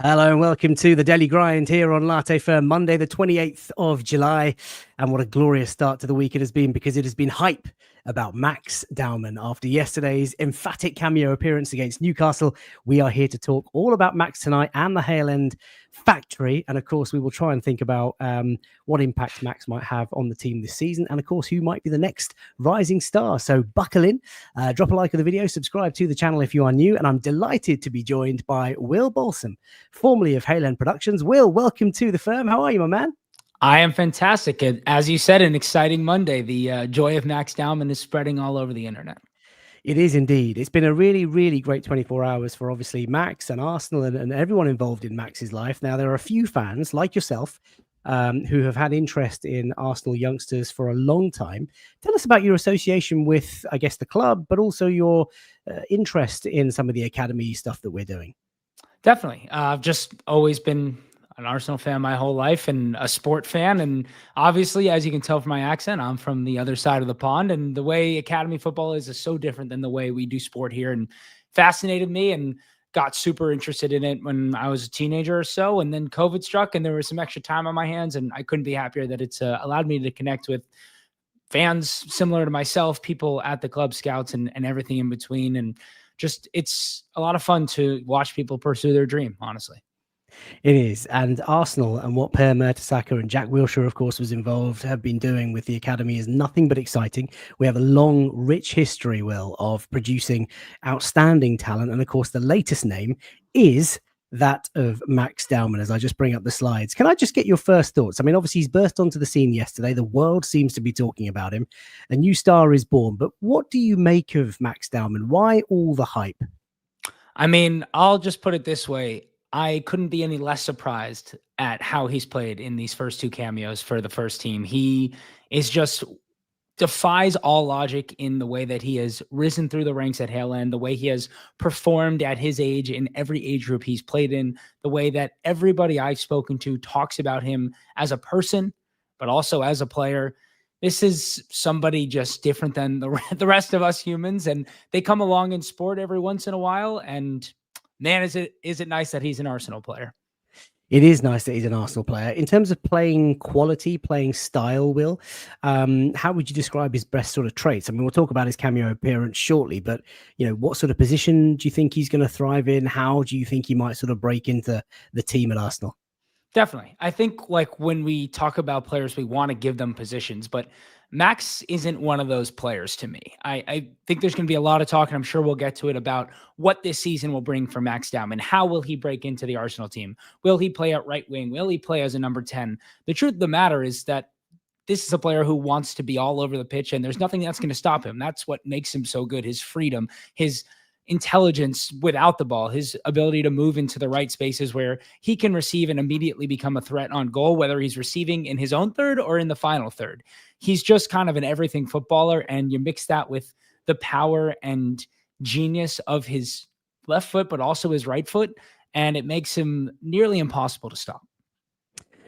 Hello and welcome to the Daily Grind here on Latte for Monday, the 28th of July. And what a glorious start to the week it has been, because it has been hype about Max Dowman after yesterday's emphatic cameo appearance against Newcastle. We are here to talk all about Max tonight and the Hale End factory. And of course, we will try and think about what impact Max might have on the team this season. And of course, who might be the next rising star. So buckle in, drop a like on the video, subscribe to the channel if you are new. And I'm delighted to be joined by Will Balsam, formerly of Hale End Productions. Will, welcome to the firm. How are you, my man? I am fantastic. As you said, an exciting Monday. The joy of Max Dowman is spreading all over the internet. It is indeed. It's been a really, really great 24 hours for obviously Max and Arsenal and everyone involved in Max's life. Now, there are a few fans like yourself who have had interest in Arsenal youngsters for a long time. Tell us about your association with, I guess, the club, but also your interest in some of the academy stuff that we're doing. Definitely. I've just always been an Arsenal fan my whole life and a sport fan. And obviously, as you can tell from my accent, I'm from the other side of the pond. And the way academy football is so different than the way we do sport here, and fascinated me and got super interested in it when I was a teenager or so. And then COVID struck and there was some extra time on my hands, and I couldn't be happier that it's allowed me to connect with fans similar to myself, people at the club, scouts, and everything in between. And just, it's a lot of fun to watch people pursue their dream, honestly. It is. And Arsenal and what Per Mertesacker and Jack Wilshere, of course, was involved, have been doing with the academy is nothing but exciting. We have a long, rich history, Will, of producing outstanding talent. And of course, the latest name is that of Max Dowman, as I just bring up the slides. Can I just get your first thoughts? I mean, obviously, he's burst onto the scene yesterday. The world seems to be talking about him. A new star is born. But what do you make of Max Dowman? Why all the hype? I mean, I'll just put it this way. I couldn't be any less surprised at how he's played in these first two cameos for the first team. He is just defies all logic in the way that he has risen through the ranks at Hale End, the way he has performed at his age in every age group he's played in, the way that everybody I've spoken to talks about him as a person, but also as a player. This is somebody just different than the rest of us humans, and they come along in sport every once in a while, and man, is it nice that he's an Arsenal player. It is nice that he's an Arsenal player. In terms of playing quality, playing style, Will, how would you describe his best sort of traits? I mean, we'll talk about his cameo appearance shortly, but, you know, what sort of position do you think he's going to thrive in? How do you think he might sort of break into the team at Arsenal? Definitely. I think, like, when we talk about players, we want to give them positions, but Max isn't one of those players to me. I think there's going to be a lot of talk, and I'm sure we'll get to it, about what this season will bring for Max Dowman. How will he break into the Arsenal team? Will he play at right wing? Will he play as a number 10? The truth of the matter is that this is a player who wants to be all over the pitch, and there's nothing that's going to stop him. That's what makes him so good. His freedom, his intelligence without the ball, his ability to move into the right spaces where he can receive and immediately become a threat on goal, whether he's receiving in his own third or in the final third. He's just kind of an everything footballer, and you mix that with the power and genius of his left foot, but also his right foot, and it makes him nearly impossible to stop.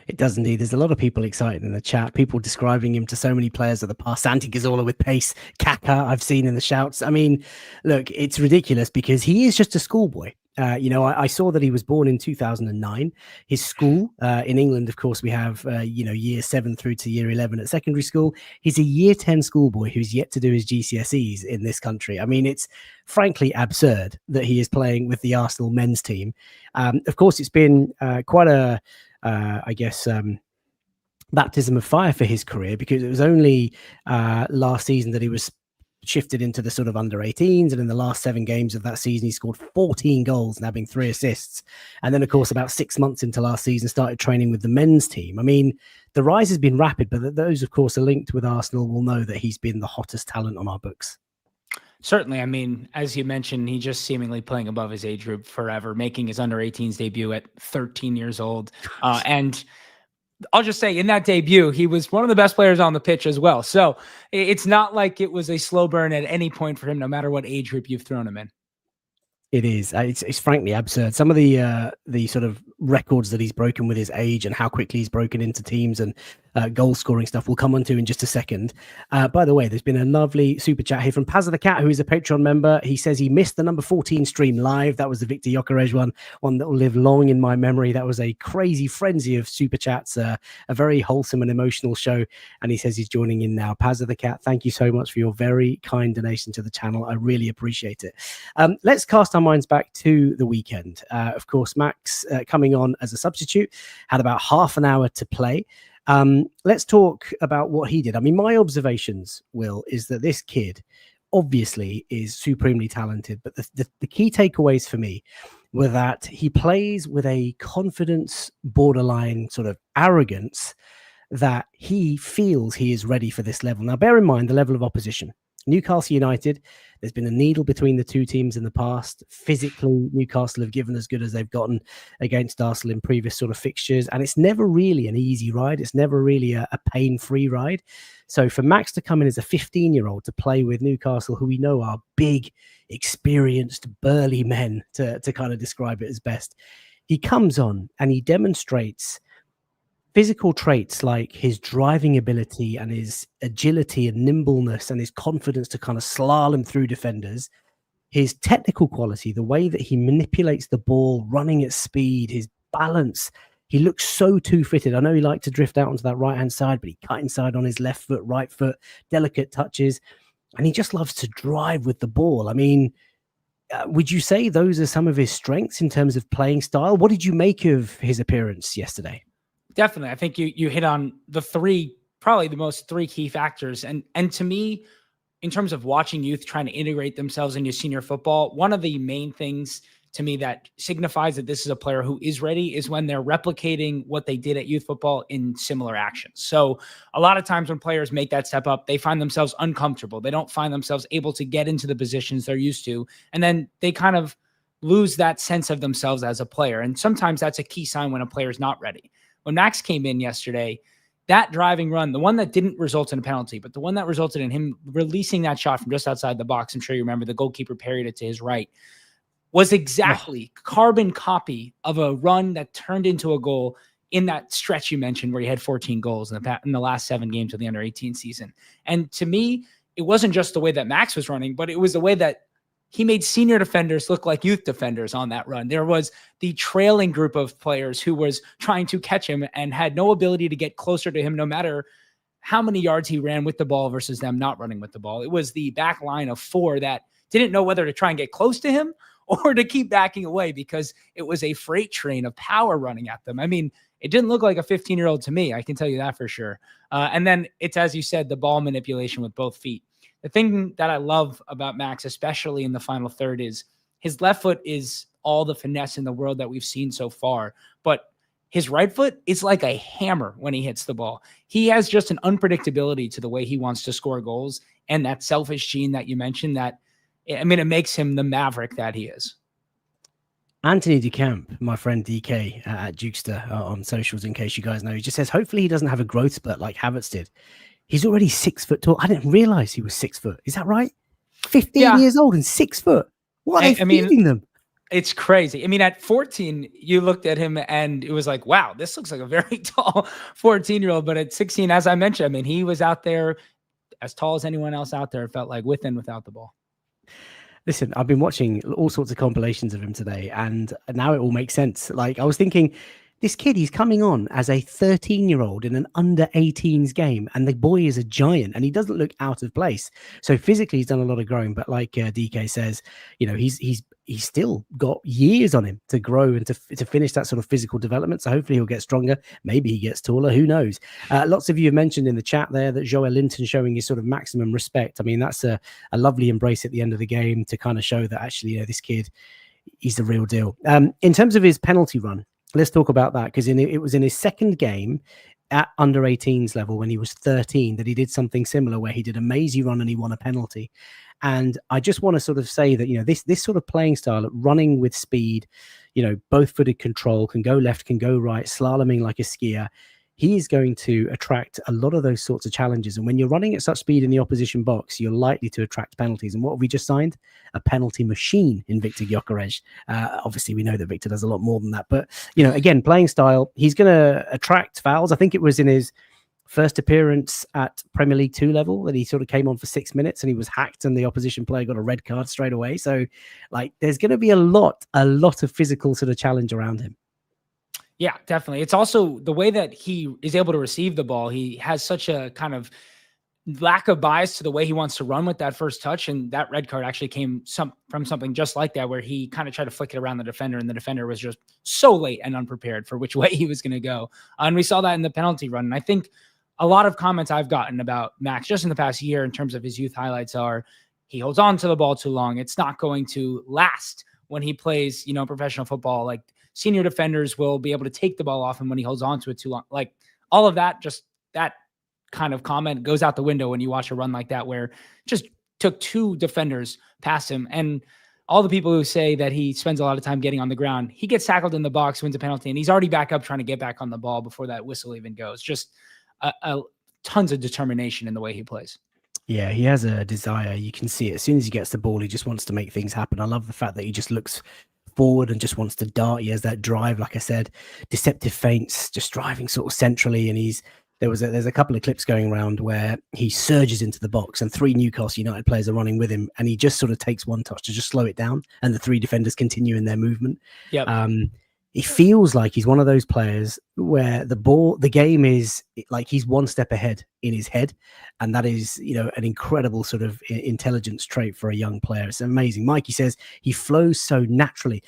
It does indeed. There's a lot of people excited in the chat, people describing him to so many players of the past. Santi Cazorla with pace, Kaka, I've seen in the shouts. I mean, look, it's ridiculous because he is just a schoolboy. You know, I saw that he was born in 2009. His school in England, of course, we have, you know, year 7 through to year 11 at secondary school. He's a year 10 schoolboy who's yet to do his GCSEs in this country. I mean, it's frankly absurd that he is playing with the Arsenal men's team. Of course, it's been quite a I guess, baptism of fire for his career, because it was only last season that he was shifted into the sort of under 18s. And in the last 7 games of that season, he scored 14 goals and having 3 assists. And then, of course, about 6 months into last season, started training with the men's team. I mean, the rise has been rapid, but those, of course, are linked with Arsenal will know that he's been the hottest talent on our books. Certainly. I mean, as you mentioned, he just seemingly playing above his age group forever, making his under 18s debut at 13 years old. And I'll just say, in that debut, he was one of the best players on the pitch as well. So it's not like it was a slow burn at any point for him, no matter what age group you've thrown him in. It is. It's frankly absurd. Some of the sort of records that he's broken with his age and how quickly he's broken into teams and goal scoring stuff we'll come on to in just a second. By the way, there's been a lovely super chat here from Paz of the Cat, who is a Patreon member. He says he missed the number 14 stream live. That was the Victor Gyökeres one that will live long in my memory. That was a crazy frenzy of super chats, a very wholesome and emotional show. And he says he's joining in now. Paz of the Cat, thank you so much for your very kind donation to the channel. I really appreciate it. Let's cast our minds back to the weekend. Of course, Max coming on as a substitute, had about half an hour to play. Let's talk about what he did. I mean, my observations, Will, is that this kid obviously is supremely talented, but the key takeaways for me were that he plays with a confidence, borderline sort of arrogance, that he feels he is ready for this level. Now, bear in mind the level of opposition. Newcastle United, there's been a needle between the two teams in the past. Physically, Newcastle have given as good as they've gotten against Arsenal in previous sort of fixtures. And it's never really an easy ride. It's never really a pain-free ride. So for Max to come in as a 15-year-old to play with Newcastle, who we know are big, experienced, burly men, to kind of describe it as best, he comes on and he demonstrates physical traits like his driving ability and his agility and nimbleness and his confidence to kind of slalom through defenders, his technical quality, the way that he manipulates the ball, running at speed, his balance. He looks so two-footed. I know he liked to drift out onto that right-hand side, but he cut inside on his left foot, right foot, delicate touches, and he just loves to drive with the ball. I mean, would you say those are some of his strengths in terms of playing style? What did you make of his appearance yesterday? Definitely. I think you hit on the probably the most three key factors. And to me, in terms of watching youth trying to integrate themselves into senior football, one of the main things to me that signifies that this is a player who is ready is when they're replicating what they did at youth football in similar actions. So a lot of times when players make that step up, they find themselves uncomfortable. They don't find themselves able to get into the positions they're used to. And then they kind of lose that sense of themselves as a player. And sometimes that's a key sign when a player is not ready. When Max came in yesterday, that driving run, the one that didn't result in a penalty, but the one that resulted in him releasing that shot from just outside the box, I'm sure you remember the goalkeeper parried it to his right, was exactly carbon copy of a run that turned into a goal in that stretch you mentioned where he had 14 goals in the last 7 games of the under-18 season. And to me, it wasn't just the way that Max was running, but it was the way that he made senior defenders look like youth defenders on that run. There was the trailing group of players who was trying to catch him and had no ability to get closer to him, no matter how many yards he ran with the ball versus them not running with the ball. It was the back line of 4 that didn't know whether to try and get close to him or to keep backing away because it was a freight train of power running at them. I mean, it didn't look like a 15-year-old to me. I can tell you that for sure. And then it's, as you said, the ball manipulation with both feet. The thing that I love about Max, especially in the final third, is his left foot is all the finesse in the world that we've seen so far, but his right foot is like a hammer when he hits the ball. He has just an unpredictability to the way he wants to score goals, and that selfish gene that you mentioned, that, I mean, it makes him the maverick that he is. Anthony DeCamp, my friend DK at Jukester on socials, in case you guys know, he just says, hopefully he doesn't have a growth spurt like Havertz did. He's already 6 foot tall. I didn't realize he was 6 foot. Is that right? 15 years old and 6 foot. What are they feeding them? It's crazy. I mean, at 14, you looked at him and it was like, wow, this looks like a very tall 14-year-old. But at 16, as I mentioned, I mean, he was out there as tall as anyone else out there, it felt like, with and without the ball. Listen, I've been watching all sorts of compilations of him today, and now it all makes sense. Like, I was thinking, this kid, he's coming on as a 13-year-old in an under-18s game, and the boy is a giant, and he doesn't look out of place. So physically, he's done a lot of growing, but like DK says, you know, he's still got years on him to grow and to finish that sort of physical development. So hopefully he'll get stronger. Maybe he gets taller. Who knows? Lots of you have mentioned in the chat there that Joel Linton showing his sort of maximum respect. I mean, that's a lovely embrace at the end of the game to kind of show that actually, you know, this kid, he's the real deal. In terms of his penalty run, let's talk about that, because it was in his second game at under 18s level when he was 13 that he did something similar where he did a mazy run and he won a penalty. And I just want to sort of say that, you know, this sort of playing style, running with speed, you know, both footed control, can go left, can go right, slaloming like a skier. he is going to attract a lot of those sorts of challenges. And when you're running at such speed in the opposition box, you're likely to attract penalties. And what have we just signed? A penalty machine in Victor Gyökeres. Obviously, we know that Victor does a lot more than that. But, again, playing style, he's going to attract fouls. I think it was in his first appearance at Premier League 2 level that he sort of came on for 6 minutes and he was hacked and the opposition player got a red card straight away. So, there's going to be a lot of physical sort of challenge around him. Yeah, definitely. It's also the way that he is able to receive the ball. He has such a kind of lack of bias to the way he wants to run with that first touch. And that red card actually came from something just like that, where he kind of tried to flick it around the defender and the defender was just so late and unprepared for which way he was going to go. And we saw that in the penalty run. And I think a lot of comments I've gotten about Max just in the past year in terms of his youth highlights are he holds on to the ball too long. It's not going to last when he plays, professional football. Like, senior defenders will be able to take the ball off him when he holds on to it too long. Like, all of that, just that kind of comment goes out the window when you watch a run like that, where just took 2 defenders past him. And all the people who say that he spends a lot of time getting on the ground, he gets tackled in the box, wins a penalty, and he's already back up trying to get back on the ball before that whistle even goes. Just tons of determination in the way he plays. Yeah, he has a desire. You can see it. As soon as he gets the ball, he just wants to make things happen. I love the fact that he just looks forward and just wants to dart. He has that drive, like I said, deceptive feints, just driving sort of centrally. And there's a couple of clips going around where he surges into the box and 3 Newcastle United players are running with him, and he just sort of takes one touch to just slow it down, and the 3 defenders continue in their movement. Yep. He feels like he's one of those players where the game is like he's one step ahead in his head. And that is, an incredible sort of intelligence trait for a young player. It's amazing. Mikey says he flows so naturally.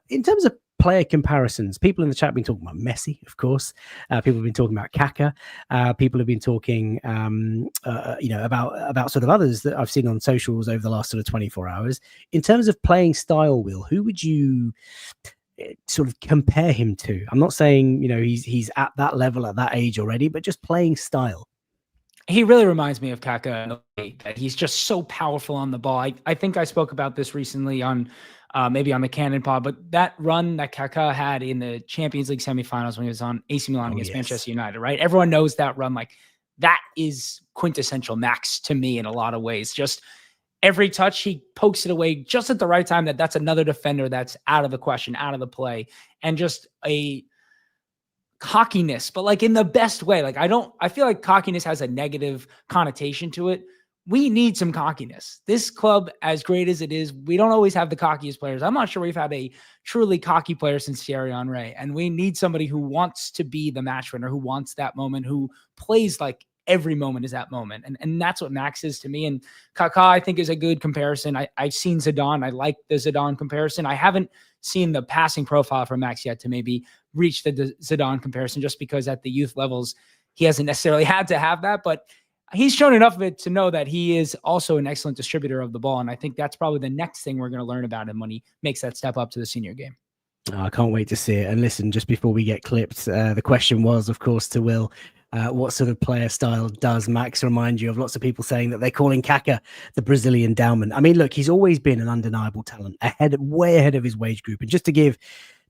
In terms of player comparisons, people in the chat have been talking about Messi, of course. People have been talking about Kaka. People have been talking, about sort of others that I've seen on socials over the last sort of 24 hours. In terms of playing style, Will, who would you sort of compare him to? I'm not saying he's at that level at that age already, but just playing style. He really reminds me of Kaka in the way that he's just so powerful on the ball. I think I spoke about this recently on maybe on the Cannon Pod, but that run that Kaka had in the Champions League semifinals when he was on AC Milan against Manchester United, right? Everyone knows that run. Like, that is quintessential Max to me in a lot of ways. Just every touch, he pokes it away just at the right time. That's another defender that's out of the question, out of the play, and just a cockiness, but like in the best way. Like, I feel like cockiness has a negative connotation to it. We need some cockiness. This club, as great as it is, we don't always have the cockiest players. I'm not sure we've had a truly cocky player since Thierry Henry, and we need somebody who wants to be the match winner, who wants that moment, who plays like every moment is that moment. And that's what Max is to me. And Kaká, I think, is a good comparison. I've seen Zidane. I like the Zidane comparison. I haven't seen the passing profile for Max yet to maybe reach the Zidane comparison, just because at the youth levels, he hasn't necessarily had to have that, but he's shown enough of it to know that he is also an excellent distributor of the ball. And I think that's probably the next thing we're going to learn about him when he makes that step up to the senior game. Oh, I can't wait to see it. And listen, just before we get clipped, the question was, of course, to Will, what sort of player style does Max remind you of? Lots of people saying that they're calling Kaka the Brazilian Dowman. I mean, look, he's always been an undeniable talent, way ahead of his wage group. And just to give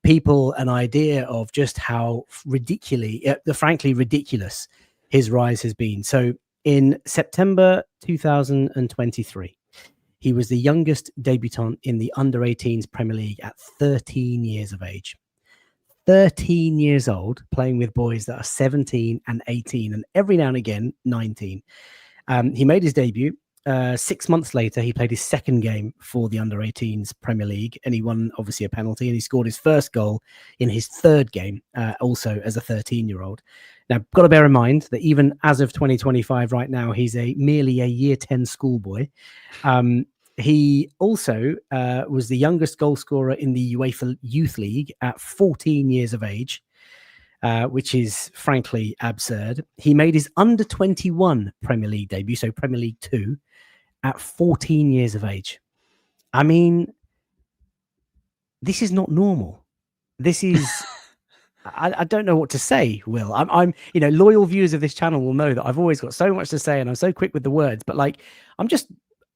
people an idea of just how frankly ridiculous his rise has been. So in September 2023, he was the youngest debutant in the under-18s Premier League at 13 years of age. 13 years old, playing with boys that are 17 and 18, and every now and again, 19. He made his debut. 6 months later, he played his second game for the under-18s Premier League, and he won, obviously, a penalty, and he scored his first goal in his third game, also as a 13-year-old. Now, got to bear in mind that even as of 2025 right now, he's merely a year 10 schoolboy. He also was the youngest goal scorer in the UEFA Youth League at 14 years of age, which is frankly absurd. He made his under-21 Premier League debut, so Premier League 2, at 14 years of age. I mean, this is not normal. This is... I don't know what to say, Will. I'm loyal viewers of this channel will know that I've always got so much to say and I'm so quick with the words, but I'm just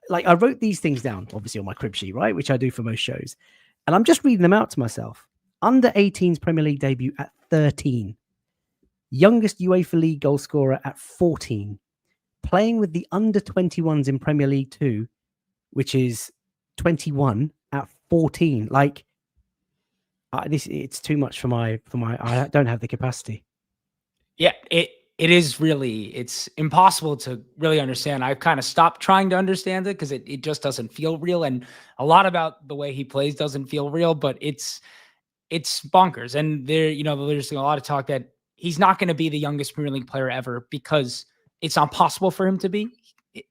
I wrote these things down, obviously, on my crib sheet, right? Which I do for most shows. And I'm just reading them out to myself. Under 18's Premier League debut at 13. youngest UEFA League goal scorer at 14, playing with the under 21s in Premier League 2, which is 21 at 14. Like, it's too much for my. I don't have the capacity. Yeah, it's impossible to really understand. I've kind of stopped trying to understand it because it just doesn't feel real. And a lot about the way he plays doesn't feel real, but it's bonkers. And there's a lot of talk that he's not going to be the youngest Premier League player ever because it's not possible for him to be.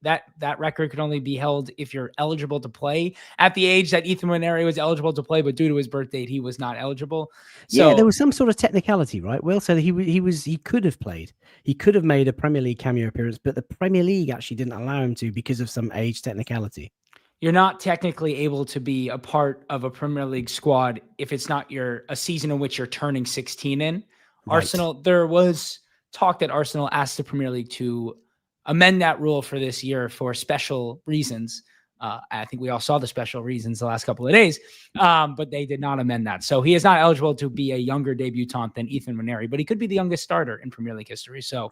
That record could only be held if you're eligible to play at the age that Ethan Nwaneri was eligible to play, but due to his birth date, he was not eligible. So yeah, there was some sort of technicality, right? Will, so he could have played. He could have made a Premier League cameo appearance, but the Premier League actually didn't allow him to because of some age technicality. You're not technically able to be a part of a Premier League squad if it's not a season in which you're turning 16 in. Right. Arsenal, there was talk that Arsenal asked the Premier League to amend that rule for this year for special reasons. I think we all saw the special reasons the last couple of days, but they did not amend that. So he is not eligible to be a younger debutant than Ethan Nwaneri, but he could be the youngest starter in Premier League history. So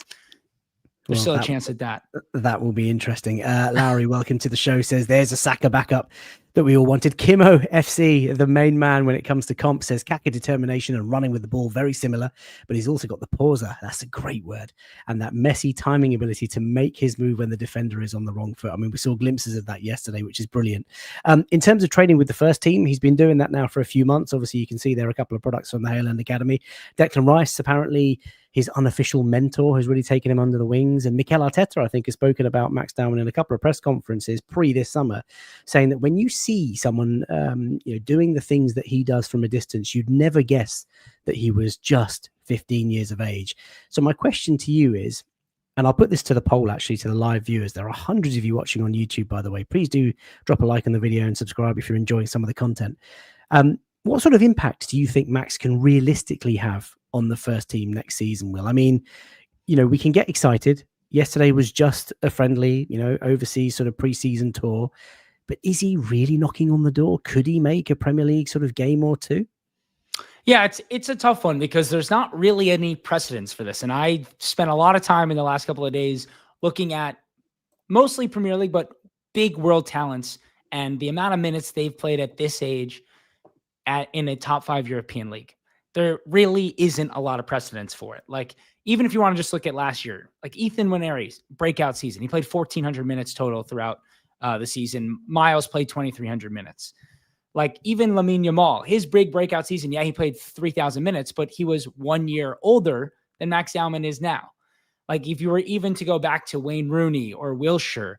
there's still a chance at that. That will be interesting. Lowry, welcome to the show, says there's a Saka backup that we all wanted. Kimo FC, the main man when it comes to comp, says Kaka determination and running with the ball, very similar, but he's also got the pauser. That's a great word. And that messy timing ability to make his move when the defender is on the wrong foot. I mean, we saw glimpses of that yesterday, which is brilliant. In terms of training with the first team, he's been doing that now for a few months. Obviously, you can see there are a couple of products from the Hale End Academy. Declan Rice, apparently his unofficial mentor, has really taken him under the wings. And Mikel Arteta, I think, has spoken about Max Dowman in a couple of press conferences this summer, saying that when you see someone doing the things that he does from a distance, you'd never guess that he was just 15 years of age. So my question to you is, and I'll put this to the poll, actually, to the live viewers. There are hundreds of you watching on YouTube, by the way. Please do drop a like on the video and subscribe if you're enjoying some of the content. What sort of impact do you think Max can realistically have on the first team next season, Will? I mean, we can get excited. Yesterday was just a friendly, overseas sort of preseason tour. But is he really knocking on the door? Could he make a Premier League sort of game or two? Yeah, it's a tough one because there's not really any precedence for this. And I spent a lot of time in the last couple of days looking at mostly Premier League, but big world talents and the amount of minutes they've played at this age in a top 5 European league. There really isn't a lot of precedence for it. Like, even if you want to just look at last year, like Ethan Nwaneri's breakout season, he played 1,400 minutes total throughout the season. Miles played 2,300 minutes. Like, even Lamine Yamal, his big breakout season, yeah, he played 3,000 minutes, but he was 1 year older than Max Dowman is now. Like, if you were even to go back to Wayne Rooney or Wilshere,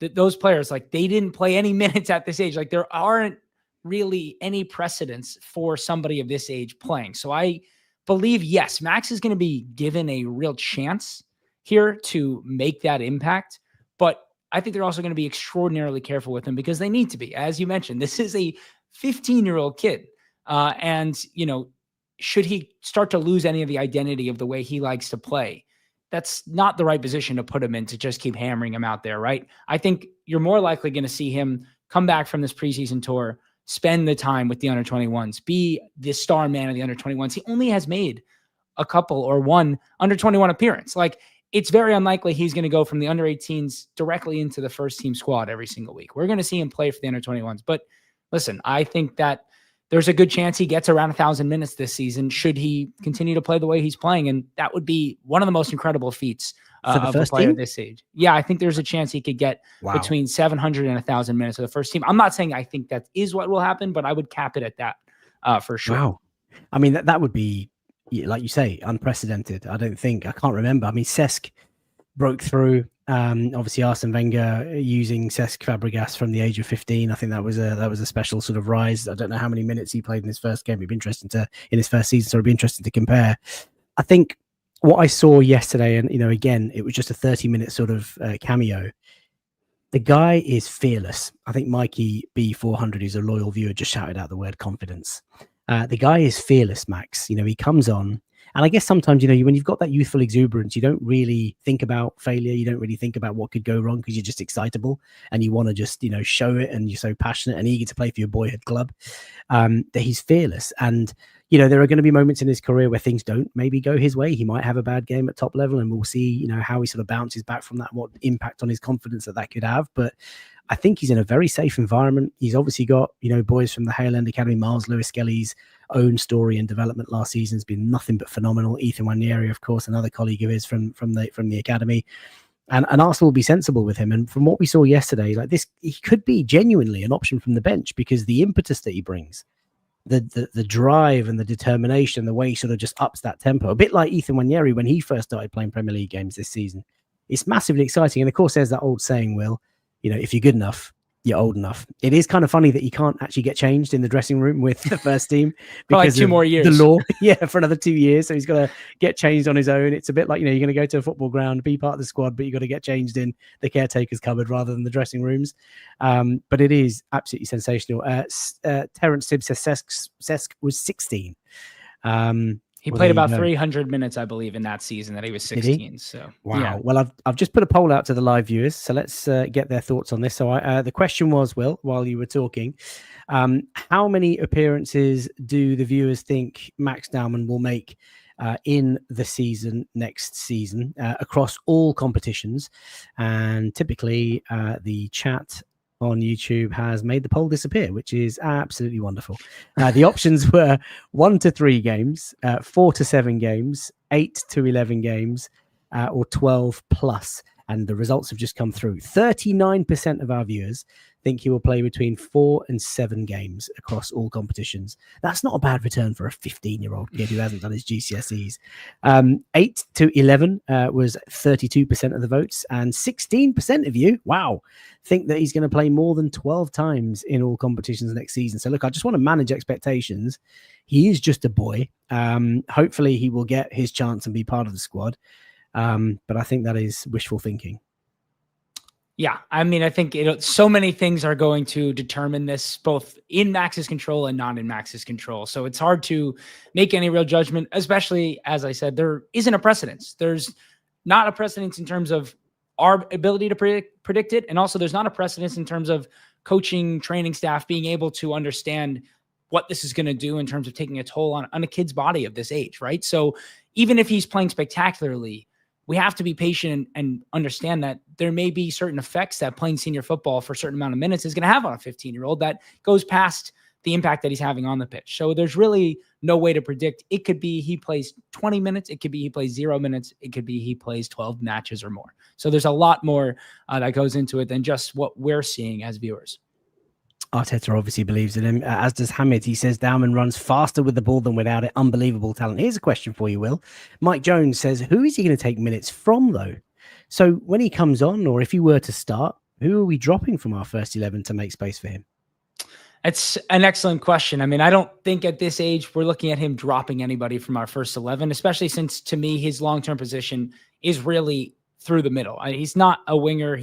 those players, like, they didn't play any minutes at this age. Like, there aren't really any precedence for somebody of this age playing. So I believe, yes, Max is going to be given a real chance here to make that impact, but I think they're also going to be extraordinarily careful with him because they need to be. As you mentioned, this is a 15-year-old kid. And, should he start to lose any of the identity of the way he likes to play, that's not the right position to put him in to just keep hammering him out there, right? I think you're more likely going to see him come back from this preseason tour, spend the time with the under-21s, be the star man of the under-21s. He only has made a couple or one under-21 appearance. Like, it's very unlikely he's going to go from the under-18s directly into the first team squad every single week. We're going to see him play for the under-21s. But listen, I think that there's a good chance he gets around 1,000 minutes this season should he continue to play the way he's playing. And that would be one of the most incredible feats of a player this age. Yeah, I think there's a chance he could get between 700 and 1,000 minutes of the first team. I'm not saying I think that is what will happen, but I would cap it at that for sure. Wow. I mean, that would be, like you say, unprecedented. I can't remember. I mean, Cesc broke through. Obviously, Arsene Wenger using Cesc Fabregas from the age of 15. I think that was a special sort of rise. I don't know how many minutes he played in his first game. It'd be interesting in his first season, so it'd be interesting to compare. I think what I saw yesterday, and again, it was just a 30-minute sort of cameo. The guy is fearless. I think Mikey B400, who's a loyal viewer, just shouted out the word confidence. The guy is fearless, Max. He comes on And I guess sometimes, when you've got that youthful exuberance, you don't really think about failure. You don't really think about what could go wrong because you're just excitable and you want to just, show it, and you're so passionate and eager to play for your boyhood club, that he's fearless. And, there are going to be moments in his career where things don't maybe go his way. He might have a bad game at top level, and we'll see, how he sort of bounces back from that, what impact on his confidence that could have. But I think he's in a very safe environment. He's obviously got, boys from the Hale End Academy. Miles Lewis-Skelly's own story and development last season has been nothing but phenomenal. Ethan Wanieri, of course, another colleague of his from the academy. And Arsenal will be sensible with him. And from what we saw yesterday, like this, he could be genuinely an option from the bench because the impetus that he brings, the drive and the determination, the way he sort of just ups that tempo, a bit like Ethan Wanieri when he first started playing Premier League games this season. It's massively exciting. And of course, there's that old saying, Will, if you're good enough, you're old enough. It is kind of funny that he can't actually get changed in the dressing room with the first team because 2 more years. The law, for another 2 years. So he's got to get changed on his own. It's a bit like, you're going to go to a football ground, be part of the squad, but you've got to get changed in the caretaker's cupboard rather than the dressing rooms. But it is absolutely sensational. Terence Sibbs says Cesc was 16. He played about 300 minutes, I believe, in that season that he was 16. So wow. Yeah. Well, I've just put a poll out to the live viewers, so let's get their thoughts on this. So the question was, Will, while you were talking, how many appearances do the viewers think Max Dowman will make in the season next season across all competitions? And typically, the chat on YouTube has made the poll disappear, which is absolutely wonderful. The options were 1 to 3 games, 4 to 7 games, 8 to 11 games, or 12 plus. And the results have just come through. 39% of our viewers think he will play between 4 and 7 games across all competitions. That's not a bad return for a 15-year-old kid who hasn't done his GCSEs. 8 to 11 was 32% of the votes, and 16% of you, wow, think that he's going to play more than 12 times in all competitions next season. So look, I just want to manage expectations. He is just a boy. Hopefully he will get his chance and be part of the squad. But I think that is wishful thinking. Yeah, I mean, I think so many things are going to determine this, both in Max's control and not in Max's control. So it's hard to make any real judgment, especially, as I said, there isn't a precedence. There's not a precedence in terms of our ability to predict it. And also there's not a precedence in terms of coaching, training staff being able to understand what this is going to do in terms of taking a toll on a kid's body of this age, right? So even if he's playing spectacularly, we have to be patient and understand that there may be certain effects that playing senior football for a certain amount of minutes is going to have on a 15-year-old that goes past the impact that he's having on the pitch. So there's really no way to predict. It could be he plays 20 minutes. It could be he plays 0 minutes. It could be he plays 12 matches or more. So there's a lot more that goes into it than just what we're seeing as viewers. Arteta obviously believes in him, as does Hamid. He says Dowman runs faster with the ball than without it. Unbelievable talent. Here's a question for you, Will. Mike Jones says, who is he going to take minutes from, though? So when he comes on, or if he were to start, who are we dropping from our first 11 to make space for him? It's an excellent question. I mean, I don't think at this age we're looking at him dropping anybody from our first 11, especially since, to me, his long-term position is really through the middle. He's not a winger.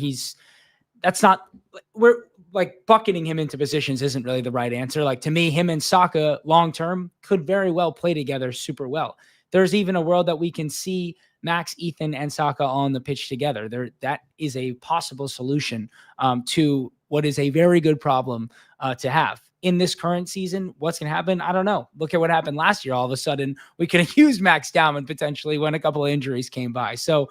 We're like bucketing him into positions isn't really the right answer. Like, to me, him and Saka long-term could very well play together super well. There's even a world that we can see Max, Ethan, and Saka on the pitch together. That is a possible solution to what is a very good problem to have. In this current season, what's going to happen? I don't know. Look at what happened last year. All of a sudden, we could have used Max Dowman potentially when a couple of injuries came by. So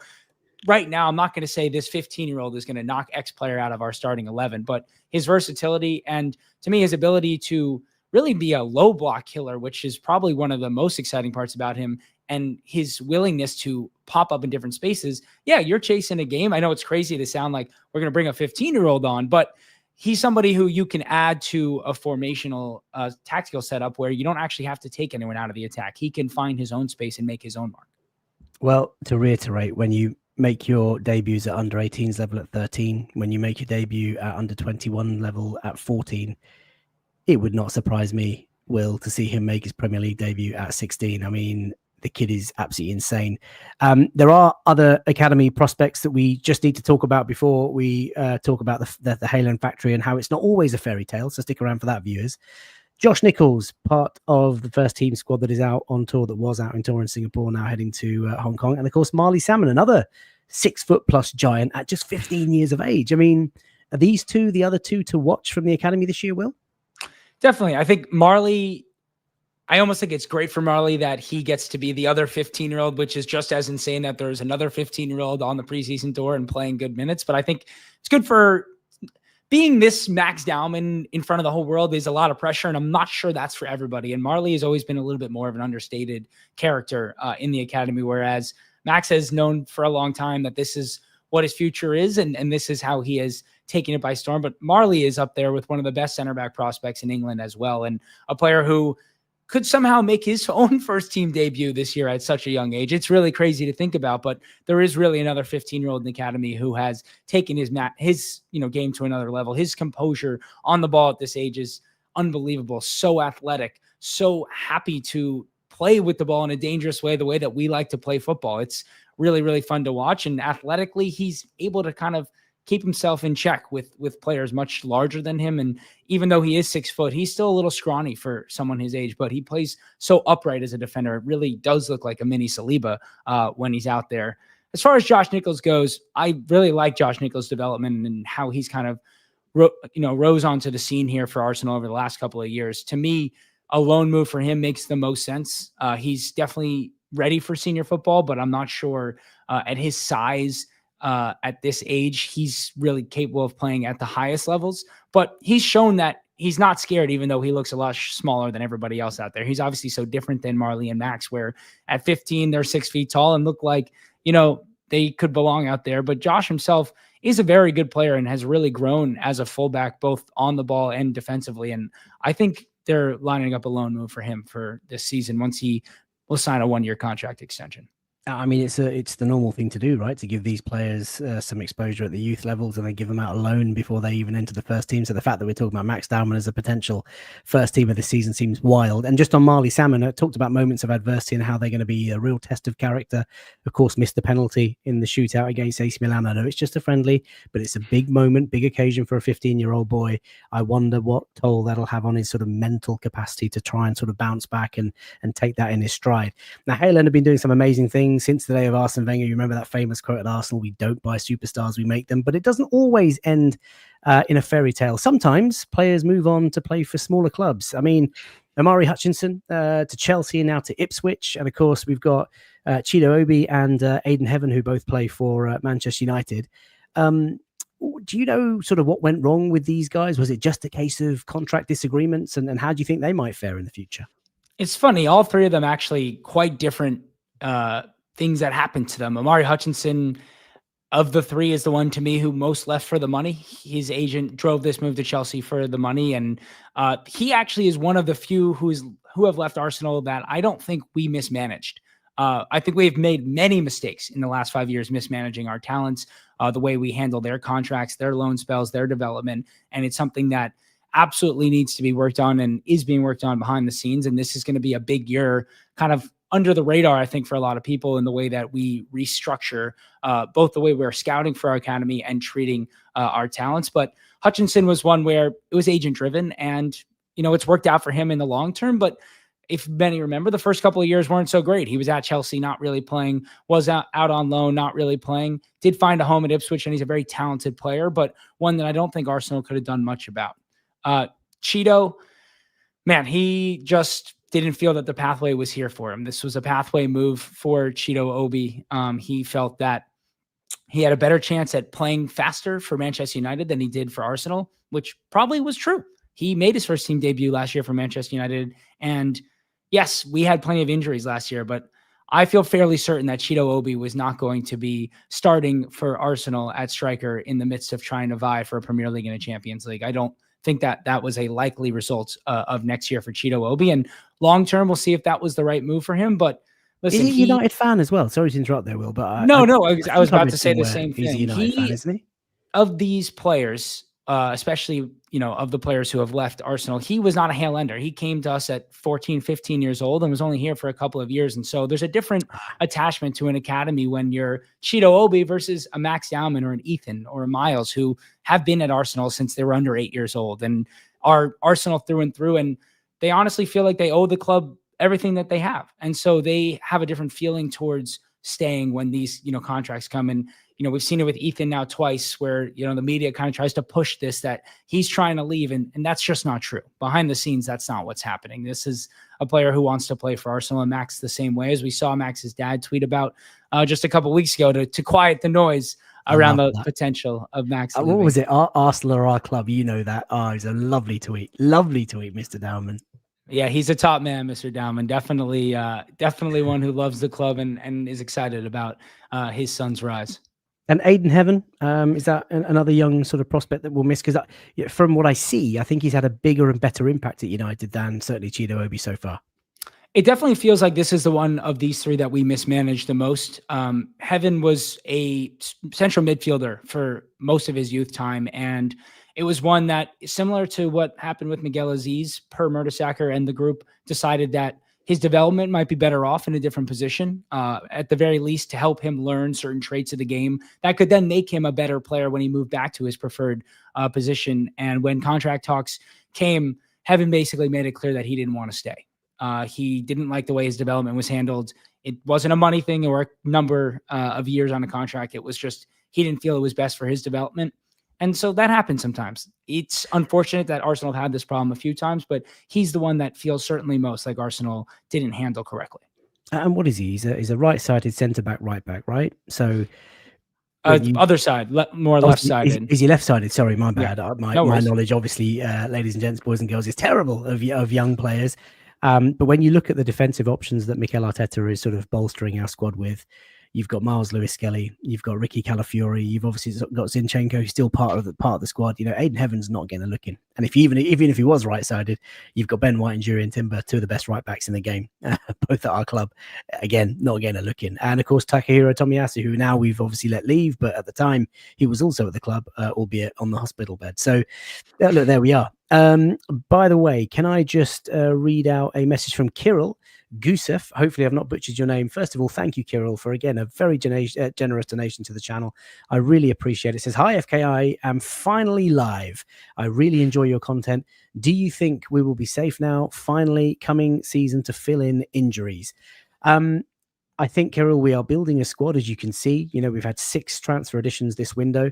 right now, I'm not going to say this 15-year-old is going to knock X player out of our starting 11, but his versatility and, to me, his ability to really be a low block killer, which is probably one of the most exciting parts about him, and his willingness to pop up in different spaces. Yeah, you're chasing a game. I know it's crazy to sound like we're going to bring a 15-year-old on, but he's somebody who you can add to a formational tactical setup where you don't actually have to take anyone out of the attack. He can find his own space and make his own mark. Well, to reiterate, when you make your debuts at under 18s level at 13, when you make your debut at under 21 level at 14, it would not surprise me, Will, to see him make his Premier League debut at 16. I mean, the kid is absolutely insane. There are other academy prospects that we just need to talk about before we talk about the Hale End factory and how it's not always a fairy tale. So stick around for that, viewers. Josh Nichols, part of the first team squad that is out on tour, that was out in tour in Singapore, now heading to Hong Kong. And of course, Marley Salmon, another 6-foot+ giant at just 15 years of age. I mean, are these two the other two to watch from the academy this year, Will? Definitely. I think Marley, I almost think it's great for Marley that he gets to be the other 15-year-old, which is just as insane that there's another 15-year-old on the preseason tour and playing good minutes. But I think it's good for being this Max Dowman in front of the whole world. Is a lot of pressure, and I'm not sure that's for everybody. And Marley has always been a little bit more of an understated character in the academy, whereas Max has known for a long time that this is what his future is, and this is how he has taken it by storm. But Marley is up there with one of the best center back prospects in England as well, and a player who could somehow make his own first team debut this year at such a young age. It's really crazy to think about, but there is really another 15-year-old in the academy who has taken his game to another level. His composure on the ball at this age is unbelievable. So athletic, so happy to play with the ball in a dangerous way, the way that we like to play football. It's really, really fun to watch. And athletically, he's able to kind of keep himself in check with players much larger than him. And even though he is 6 foot, he's still a little scrawny for someone his age, but he plays so upright as a defender. It really does look like a mini Saliba when he's out there. As far as Josh Nichols goes, I really like Josh Nichols' development and how he's kind of rose onto the scene here for Arsenal over the last couple of years. To me, a loan move for him makes the most sense. He's definitely ready for senior football, but I'm not sure at his size, at this age, he's really capable of playing at the highest levels. But he's shown that he's not scared, even though he looks a lot smaller than everybody else out there. He's obviously so different than Marley and Max, where at 15, they're 6 feet tall and look like, they could belong out there. But Josh himself is a very good player and has really grown as a fullback, both on the ball and defensively. And I think they're lining up a loan move for him for this season once he will sign a 1-year contract extension. I mean, it's the normal thing to do, right? To give these players some exposure at the youth levels and then give them out a loan before they even enter the first team. So the fact that we're talking about Max Dowman as a potential first team of this season seems wild. And just on Marley Salmon, I talked about moments of adversity and how they're going to be a real test of character. Of course, missed the penalty in the shootout against AC Milan. I know it's just a friendly, but it's a big moment, big occasion for a 15-year-old boy. I wonder what toll that'll have on his sort of mental capacity to try and sort of bounce back and take that in his stride. Now, Hale End have been doing some amazing things since the day of Arsene Wenger. You remember that famous quote at Arsenal, "We don't buy superstars, we make them." But it doesn't always end in a fairy tale. Sometimes players move on to play for smaller clubs. I mean, Amari Hutchinson to Chelsea and now to Ipswich. And of course, we've got Chido Obi and Aidan Heaven, who both play for Manchester United. Do you know sort of what went wrong with these guys? Was it just a case of contract disagreements? And how do you think they might fare in the future? It's funny. All three of them actually quite different things that happened to them. Amari Hutchinson, of the three, is the one to me who most left for the money. His agent drove this move to Chelsea for the money, and he actually is one of the few who have left Arsenal that I don't think we mismanaged. I think we've made many mistakes in the last 5 years mismanaging our talents, the way we handle their contracts, their loan spells, their development, and it's something that absolutely needs to be worked on and is being worked on behind the scenes. And this is going to be a big year, kind of under the radar, I think, for a lot of people in the way that we restructure both the way we're scouting for our academy and treating our talents. But Hutchinson was one where it was agent driven, and it's worked out for him in the long term. But if many remember, the first couple of years weren't so great. He was at Chelsea, not really playing, was out on loan, not really playing, did find a home at Ipswich, and he's a very talented player, but one that I don't think Arsenal could have done much about. Chido, man, he just didn't feel that the pathway was here for him. This was a pathway move for Chido Obi. He felt that he had a better chance at playing faster for Manchester United than he did for Arsenal, which probably was true. He made his first team debut last year for Manchester United. And yes, we had plenty of injuries last year, but I feel fairly certain that Chido Obi was not going to be starting for Arsenal at striker in the midst of trying to vie for a Premier League and a Champions League. I don't think that was a likely result of next year for Chido Obi. And long term, we'll see if that was the right move for him. But listen, he's a United fan as well. Sorry to interrupt there, Will, but I was about to say the same thing. He's a United fan, isn't he? Of these players, especially, of the players who have left Arsenal, he was not a Hale Ender. He came to us at 14, 15 years old and was only here for a couple of years. And so there's a different attachment to an academy when you're Chido Obi versus a Max Dowman or an Ethan or a Miles, who have been at Arsenal since they were under 8 years old and are Arsenal through and through. And they honestly feel like they owe the club everything that they have. And so they have a different feeling towards staying when these, contracts come. And, we've seen it with Ethan now twice where, the media kind of tries to push this, that he's trying to leave. And that's just not true. Behind the scenes, that's not what's happening. This is a player who wants to play for Arsenal, and Max the same way, as we saw Max's dad tweet about just a couple weeks ago to quiet the noise around the potential of Max. What was it? Arsenal are our club. You know that. It's a lovely tweet. Lovely tweet, Mr. Dowman. Yeah, he's a top man, Mr. Dowman. Definitely one who loves the club and is excited about his son's rise. And Aiden Heaven, is that another young sort of prospect that we'll miss? Because from what I see, I think he's had a bigger and better impact at United than certainly Chido Obi so far. It definitely feels like this is the one of these three that we mismanaged the most. Heaven was a central midfielder for most of his youth time, and it was one that, similar to what happened with Miguel Aziz, Per Mertesacker and the group decided that his development might be better off in a different position, at the very least, to help him learn certain traits of the game that could then make him a better player when he moved back to his preferred position. And when contract talks came, Heaven basically made it clear that he didn't want to stay. He didn't like the way his development was handled. It wasn't a money thing or a number of years on a contract. It was just he didn't feel it was best for his development. And so that happens sometimes. It's unfortunate that Arsenal have had this problem a few times, but he's the one that feels certainly most like Arsenal didn't handle correctly. And what is he? He's a right-sided centre-back, right-back, right? So other side, more left-sided. Is he left-sided? Sorry, my bad. Yeah, my knowledge, obviously, ladies and gents, boys and girls, is terrible of young players. But when you look at the defensive options that Mikel Arteta is sort of bolstering our squad with, you've got Miles Lewis-Skelly, you've got Ricky Calafiori, you've obviously got Zinchenko, who's still part of the squad. Aiden Heaven's not getting a look in. And even if he was right-sided, you've got Ben White and Jurriën Timber, two of the best right-backs in the game, both at our club. Again, not getting a look in. And of course, Takahiro Tomiyasu, who now we've obviously let leave, but at the time he was also at the club, albeit on the hospital bed. So look, there we are. By the way, can I just read out a message from Kirill Guussef? Hopefully I've not butchered your name. First of all, thank you, Kirill, for again a very generous donation to the channel. I really appreciate it. It says, "Hi FKI, I'm finally live. I really enjoy your content. Do you think we will be safe now? Finally, coming season to fill in injuries." I think, Kirill, we are building a squad, as you can see. We've had 6 transfer additions this window,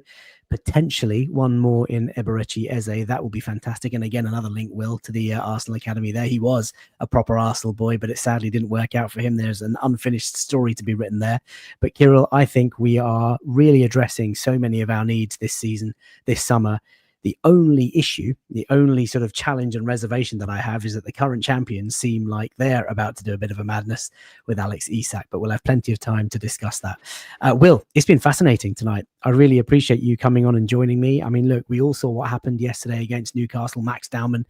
potentially one more in Eberechi Eze. That will be fantastic. And again, another link, Will, to the Arsenal Academy there. He was a proper Arsenal boy, but it sadly didn't work out for him. There's an unfinished story to be written there. But Kirill, I think we are really addressing so many of our needs this season, this summer. The only issue, the only sort of challenge and reservation that I have is that the current champions seem like they're about to do a bit of a madness with Alex Isak, but we'll have plenty of time to discuss that. Will, it's been fascinating tonight. I really appreciate you coming on and joining me. I mean, look, we all saw what happened yesterday against Newcastle. Max Dowman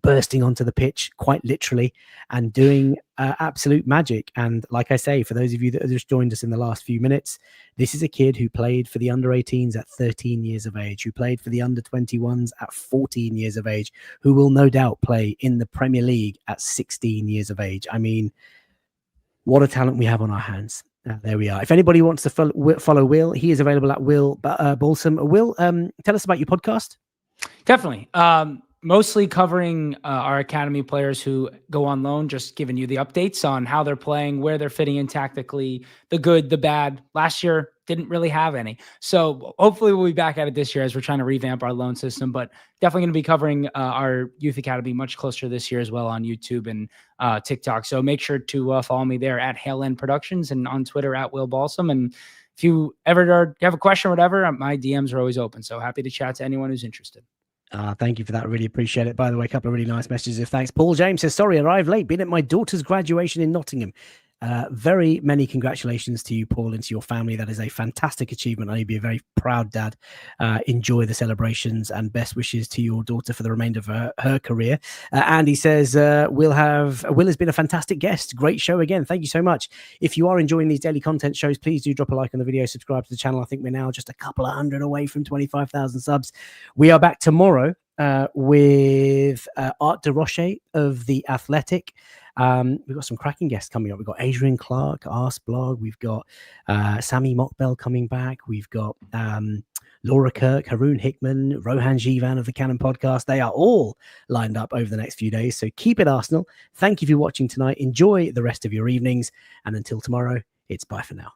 bursting onto the pitch, quite literally, and doing absolute magic. And like I say, for those of you that have just joined us in the last few minutes, this is a kid who played for the under-18s at 13 years of age, who played for the under-21s at 14 years of age, who will no doubt play in the Premier League at 16 years of age. I mean, what a talent we have on our hands. There we are. If anybody wants to follow Will, he is available at Will Balsam. Will, tell us about your podcast. Definitely. Mostly covering our academy players who go on loan, just giving you the updates on how they're playing, where they're fitting in tactically, the good, the bad. Last year, didn't really have any. So hopefully we'll be back at it this year as we're trying to revamp our loan system, but definitely going to be covering our youth academy much closer this year as well on YouTube and TikTok. So make sure to follow me there at Hale End Productions and on Twitter at Will Balsam. And if you ever have a question or whatever, my DMs are always open. So happy to chat to anyone who's interested. Thank you for that. I really appreciate it. By the way, a couple of really nice messages of thanks. Paul James says, "Sorry, arrived late. Been at my daughter's graduation in Nottingham." Very many congratulations to you, Paul, and to your family. That is a fantastic achievement. I know you'll be a very proud dad. Enjoy the celebrations and best wishes to your daughter for the remainder of her career. Andy says, Will has been a fantastic guest. Great show again. Thank you so much. If you are enjoying these daily content shows, please do drop a like on the video, subscribe to the channel. I think we're now just a couple of hundred away from 25,000 subs. We are back tomorrow with Art de Roche of The Athletic. We've got some cracking guests coming up. We've got Adrian Clark, Ask Blog. We've got Sammy Mockbell coming back. We've got Laura Kirk, Haroon Hickman, Rohan Jivan of the Canon Podcast. They are all lined up over the next few days. So keep it Arsenal. Thank you for watching tonight. Enjoy the rest of your evenings. And until tomorrow, it's bye for now.